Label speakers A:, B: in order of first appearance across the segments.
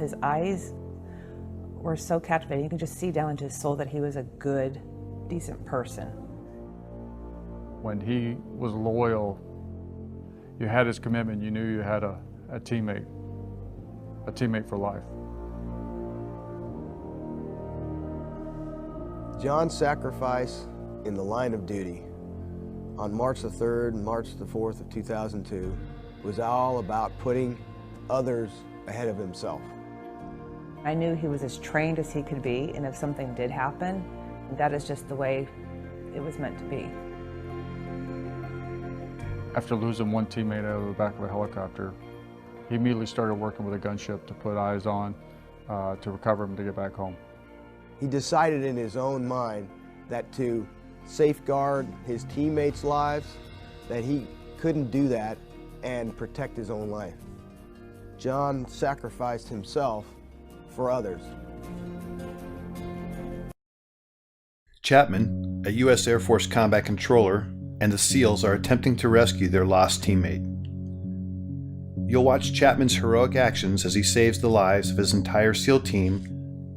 A: his eyes were so captivating. You could just see down into his soul that he was a good, decent person.
B: When he was loyal, you had his commitment, you knew you had a teammate for life.
C: John's sacrifice in the line of duty on March the 3rd and March the 4th of 2002 was all about putting others ahead of himself.
A: I knew he was as trained as he could be, and if something did happen, that is just the way it was meant to be.
B: After losing one teammate out of the back of a helicopter, he immediately started working with a gunship to put eyes on, to recover him to get back home.
C: He decided in his own mind that to safeguard his teammates' lives, that he couldn't do that and protect his own life. John sacrificed himself for others.
D: Chapman, a U.S. Air Force combat controller, and the SEALs are attempting to rescue their lost teammate. You'll watch Chapman's heroic actions as he saves the lives of his entire SEAL team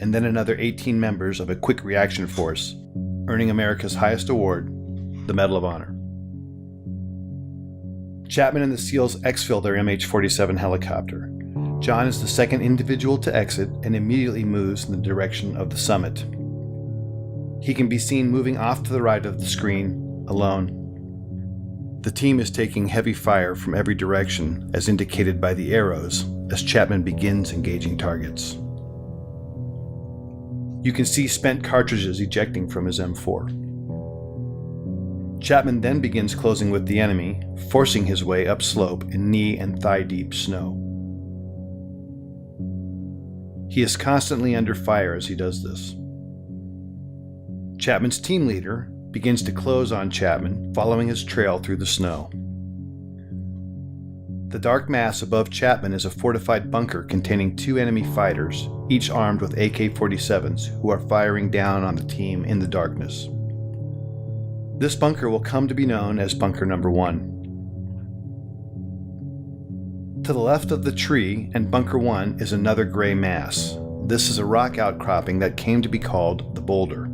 D: and then another 18 members of a quick reaction force, earning America's highest award, the Medal of Honor. Chapman and the SEALs exfil their MH-47 helicopter. John is the second individual to exit and immediately moves in the direction of the summit. He can be seen moving off to the right of the screen, alone. The team is taking heavy fire from every direction, as indicated by the arrows, as Chapman begins engaging targets. You can see spent cartridges ejecting from his M4. Chapman then begins closing with the enemy, forcing his way upslope in knee and thigh-deep snow. He is constantly under fire as he does this. Chapman's team leader begins to close on Chapman, following his trail through the snow. The dark mass above Chapman is a fortified bunker containing 2 enemy fighters, each armed with AK-47s, who are firing down on the team in the darkness. This bunker will come to be known as Bunker Number 1. To the left of the tree and Bunker 1 is another gray mass. This is a rock outcropping that came to be called the Boulder.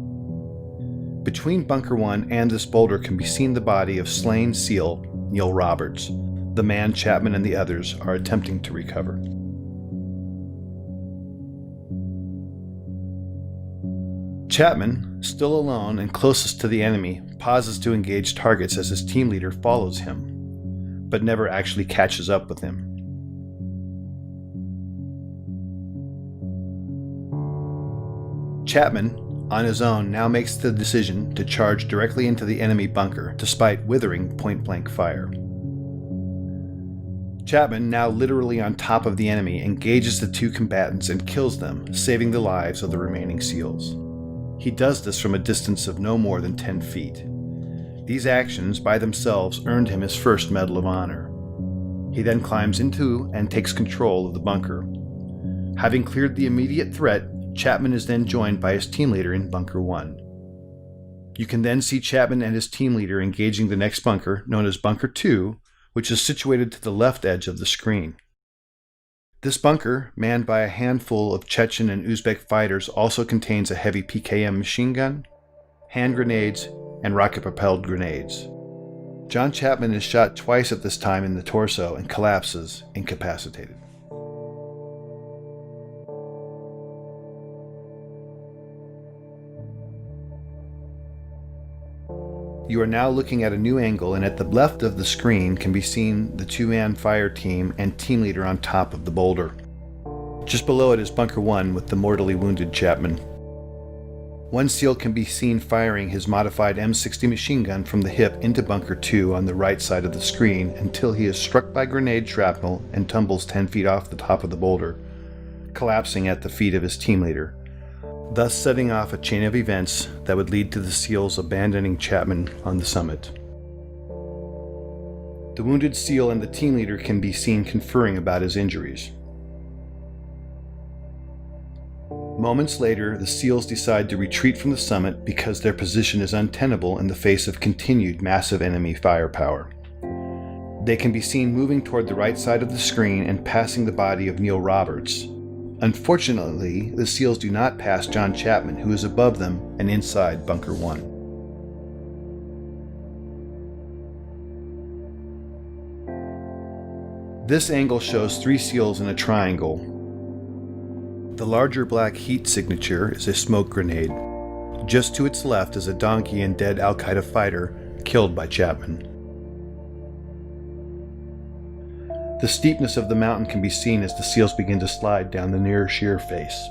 D: Between Bunker 1 and this boulder can be seen the body of slain SEAL Neil Roberts, the man Chapman and the others are attempting to recover. Chapman, still alone and closest to the enemy, pauses to engage targets as his team leader follows him, but never actually catches up with him. Chapman, on his own, now makes the decision to charge directly into the enemy bunker, despite withering point-blank fire. Chapman, now literally on top of the enemy, engages the 2 combatants and kills them, saving the lives of the remaining SEALs. He does this from a distance of no more than 10 feet. These actions by themselves earned him his first Medal of Honor. He then climbs into and takes control of the bunker. Having cleared the immediate threat, Chapman is then joined by his team leader in Bunker 1. You can then see Chapman and his team leader engaging the next bunker, known as Bunker 2, which is situated to the left edge of the screen. This bunker, manned by a handful of Chechen and Uzbek fighters, also contains a heavy PKM machine gun, hand grenades, and rocket-propelled grenades. John Chapman is shot twice at this time in the torso and collapses, incapacitated. You are now looking at a new angle, and at the left of the screen can be seen the 2-man fire team and team leader on top of the boulder. Just below it is Bunker 1 with the mortally wounded Chapman. One SEAL can be seen firing his modified M60 machine gun from the hip into Bunker 2 on the right side of the screen until he is struck by grenade shrapnel and tumbles 10 feet off the top of the boulder, collapsing at the feet of his team leader, thus setting off a chain of events that would lead to the SEALs abandoning Chapman on the summit. The wounded SEAL and the team leader can be seen conferring about his injuries. Moments later, the SEALs decide to retreat from the summit because their position is untenable in the face of continued massive enemy firepower. They can be seen moving toward the right side of the screen and passing the body of Neil Roberts, Unfortunately, the SEALs do not pass John Chapman, who is above them and inside Bunker 1. This angle shows 3 SEALs in a triangle. The larger black heat signature is a smoke grenade. Just to its left is a donkey and dead Al-Qaeda fighter killed by Chapman. The steepness of the mountain can be seen as the SEALs begin to slide down the near sheer face.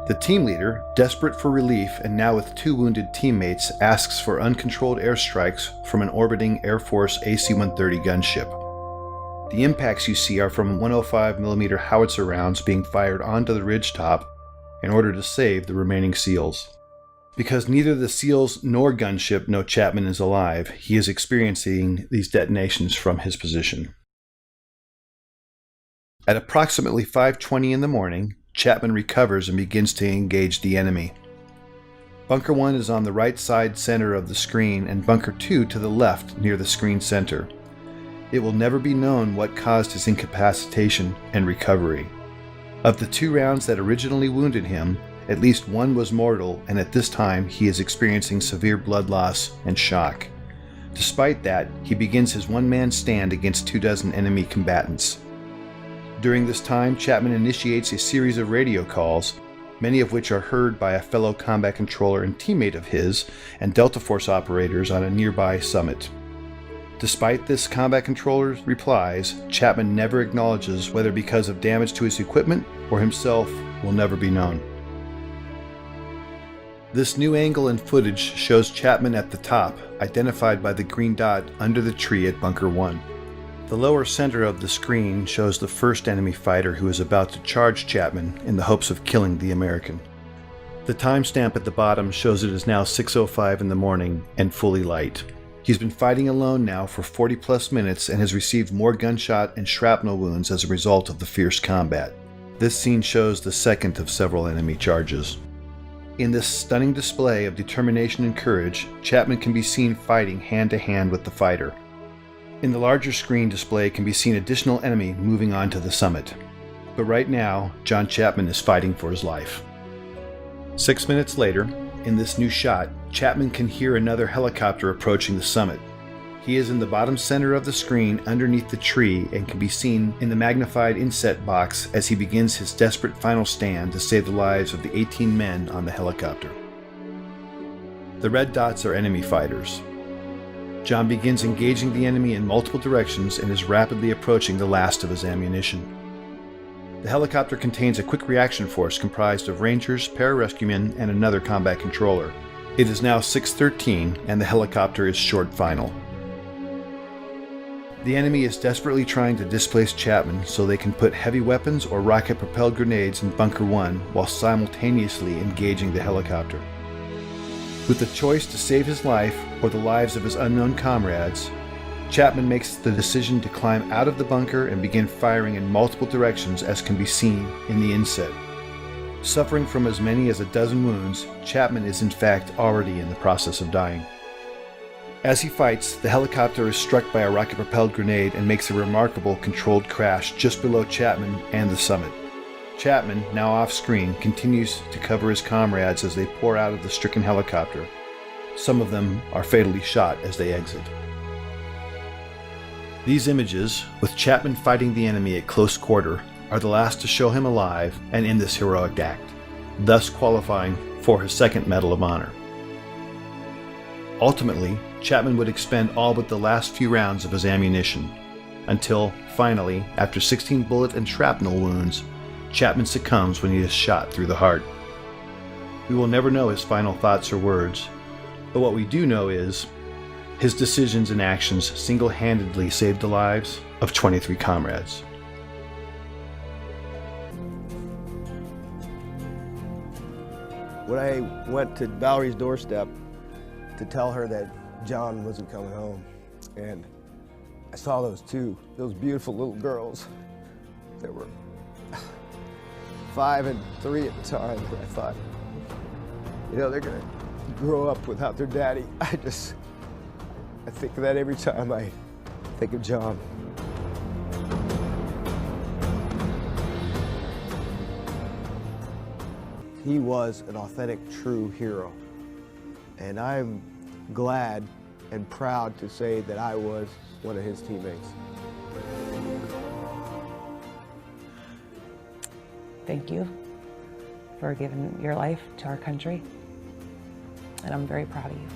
D: The team leader, desperate for relief and now with 2 wounded teammates, asks for uncontrolled airstrikes from an orbiting Air Force AC-130 gunship. The impacts you see are from 105mm howitzer rounds being fired onto the ridgetop in order to save the remaining SEALs. Because neither the SEALs nor gunship know Chapman is alive, he is experiencing these detonations from his position. At approximately 5:20 in the morning, Chapman recovers and begins to engage the enemy. Bunker 1 is on the right side center of the screen and Bunker 2 to the left near the screen center. It will never be known what caused his incapacitation and recovery. Of the 2 rounds that originally wounded him, at least 1 was mortal, and at this time he is experiencing severe blood loss and shock. Despite that, he begins his one-man stand against 24 enemy combatants. During this time, Chapman initiates a series of radio calls, many of which are heard by a fellow combat controller and teammate of his and Delta Force operators on a nearby summit. Despite this combat controller's replies, Chapman never acknowledges whether because of damage to his equipment or himself will never be known. This new angle and footage shows Chapman at the top, identified by the green dot under the tree at Bunker 1. The lower center of the screen shows the first enemy fighter who is about to charge Chapman in the hopes of killing the American. The timestamp at the bottom shows it is now 6:05 in the morning and fully light. He's been fighting alone now for 40+ minutes and has received more gunshot and shrapnel wounds as a result of the fierce combat. This scene shows the second of several enemy charges. In this stunning display of determination and courage, Chapman can be seen fighting hand to hand with the fighter. In the larger screen display can be seen additional enemy moving on to the summit. But right now, John Chapman is fighting for his life. 6 minutes later, in this new shot, Chapman can hear another helicopter approaching the summit. He is in the bottom center of the screen underneath the tree and can be seen in the magnified inset box as he begins his desperate final stand to save the lives of the 18 men on the helicopter. The red dots are enemy fighters. John begins engaging the enemy in multiple directions and is rapidly approaching the last of his ammunition. The helicopter contains a quick reaction force comprised of Rangers, pararescuemen, and another combat controller. It is now 6:13 and the helicopter is short final. The enemy is desperately trying to displace Chapman so they can put heavy weapons or rocket-propelled grenades in Bunker 1 while simultaneously engaging the helicopter. With the choice to save his life or the lives of his unknown comrades, Chapman makes the decision to climb out of the bunker and begin firing in multiple directions as can be seen in the inset. Suffering from as many as a dozen wounds, Chapman is in fact already in the process of dying. As he fights, the helicopter is struck by a rocket-propelled grenade and makes a remarkable controlled crash just below Chapman and the summit. Chapman, now off-screen, continues to cover his comrades as they pour out of the stricken helicopter. Some of them are fatally shot as they exit. These images, with Chapman fighting the enemy at close quarter, are the last to show him alive and in this heroic act, thus qualifying for his second Medal of Honor. Ultimately, Chapman would expend all but the last few rounds of his ammunition, until, finally, after 16 bullet and shrapnel wounds, Chapman succumbs when he is shot through the heart. We will never know his final thoughts or words, but what we do know is his decisions and actions single-handedly saved the lives of 23 comrades.
C: When I went to Valerie's doorstep to tell her that John wasn't coming home, and I saw those beautiful little girls that were 5 and 3 at the time, I thought, You know, they're gonna grow up without their daddy. I think of that every time I think of John. He was an authentic, true hero. And I'm glad and proud to say that I was one of his teammates.
A: Thank you for giving your life to our country, and I'm very proud of you.